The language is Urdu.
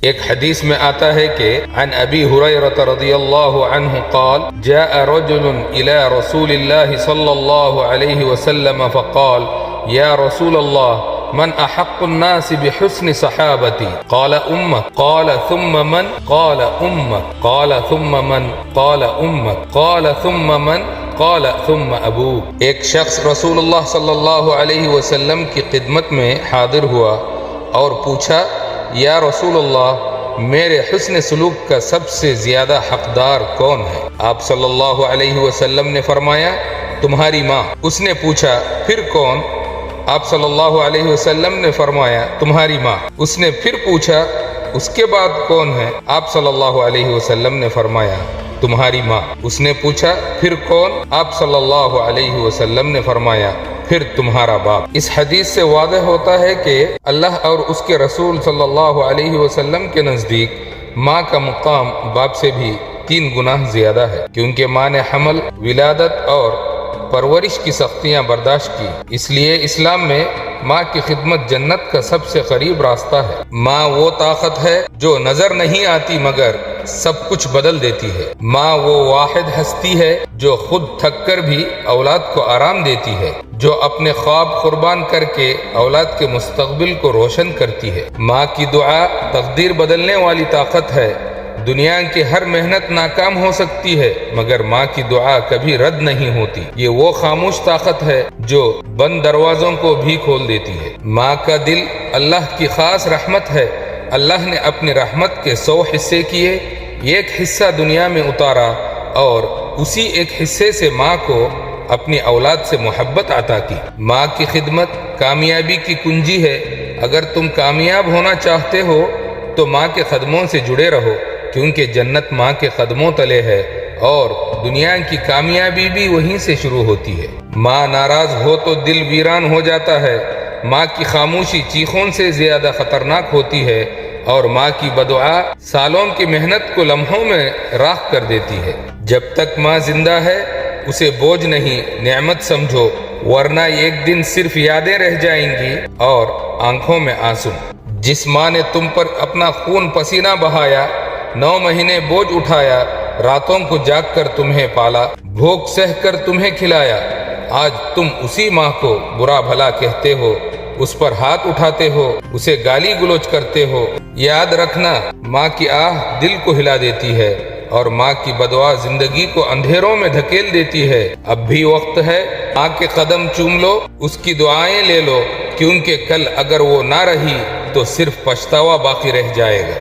ایک حدیث میں آتا ہے کہ عن ابی ہریرہ رضی اللہ عنہ قال جاء رجل الى رسول اللہ صلی اللہ علیہ وسلم فقال یا رسول اللہ من احق الناس بحسن صحابتی قال امک قال ثم من قال امک قال ثم من قال امک قال ثم من قال ثم ابوک۔ ایک شخص رسول اللہ صلی اللہ علیہ وسلم کی خدمت میں حاضر ہوا اور پوچھا یا رسول اللہ میرے حسن سلوک کا سب سے زیادہ حقدار کون ہے؟ آپ صلی اللہ علیہ وسلم نے فرمایا تمہاری ماں۔ اس نے پوچھا پھر کون؟ آپ صلی اللہ علیہ وسلم نے فرمایا تمہاری ماں۔ اس نے پھر پوچھا اس کے بعد کون ہے؟ آپ صلی اللہ علیہ وسلم نے فرمایا تمہاری ماں۔ اس نے پوچھا پھر کون؟ آپ صلی اللہ علیہ وسلم نے فرمایا پھر تمہارا باپ۔ اس حدیث سے واضح ہوتا ہے کہ اللہ اور اس کے رسول صلی اللہ علیہ وسلم کے نزدیک ماں کا مقام باپ سے بھی 3 گنا زیادہ ہے، کیونکہ ماں نے حمل، ولادت اور پرورش کی سختیاں برداشت کی۔ اس لیے اسلام میں ماں کی خدمت جنت کا سب سے قریب راستہ ہے۔ ماں وہ طاقت ہے جو نظر نہیں آتی مگر سب کچھ بدل دیتی ہے۔ ماں وہ واحد ہستی ہے جو خود تھک کر بھی اولاد کو آرام دیتی ہے، جو اپنے خواب قربان کر کے اولاد کے مستقبل کو روشن کرتی ہے۔ ماں کی دعا تقدیر بدلنے والی طاقت ہے۔ دنیا کی ہر محنت ناکام ہو سکتی ہے مگر ماں کی دعا کبھی رد نہیں ہوتی۔ یہ وہ خاموش طاقت ہے جو بند دروازوں کو بھی کھول دیتی ہے۔ ماں کا دل اللہ کی خاص رحمت ہے۔ اللہ نے اپنی رحمت کے 100 حصے کیے، ایک حصہ دنیا میں اتارا اور اسی ایک حصے سے ماں کو اپنی اولاد سے محبت عطا کی۔ ماں کی خدمت کامیابی کی کنجی ہے۔ اگر تم کامیاب ہونا چاہتے ہو تو ماں کے قدموں سے جڑے رہو، کیونکہ جنت ماں کے قدموں تلے ہے اور دنیا کی کامیابی بھی وہیں سے شروع ہوتی ہے۔ ماں ناراض ہو تو دل ویران ہو جاتا ہے۔ ماں کی خاموشی چیخوں سے زیادہ خطرناک ہوتی ہے اور ماں کی بدعا سالوں کی محنت کو لمحوں میں راکھ کر دیتی ہے۔ جب تک ماں زندہ ہے اسے بوجھ نہیں، نعمت سمجھو، ورنہ ایک دن صرف یادیں رہ جائیں گی اور آنکھوں میں آنسو۔ جس ماں نے تم پر اپنا خون پسینہ بہایا، 9 مہینے بوجھ اٹھایا، راتوں کو جاگ کر تمہیں پالا، بھوک سہ کر تمہیں کھلایا، آج تم اسی ماں کو برا بھلا کہتے ہو، اس پر ہاتھ اٹھاتے ہو، اسے گالی گلوچ کرتے ہو۔ یاد رکھنا ماں کی آہ دل کو ہلا دیتی ہے اور ماں کی بدعا زندگی کو اندھیروں میں دھکیل دیتی ہے۔ اب بھی وقت ہے، ماں کے قدم چوم لو، اس کی دعائیں لے لو، کیونکہ کل اگر وہ نہ رہی تو صرف پچھتاوا باقی رہ جائے گا۔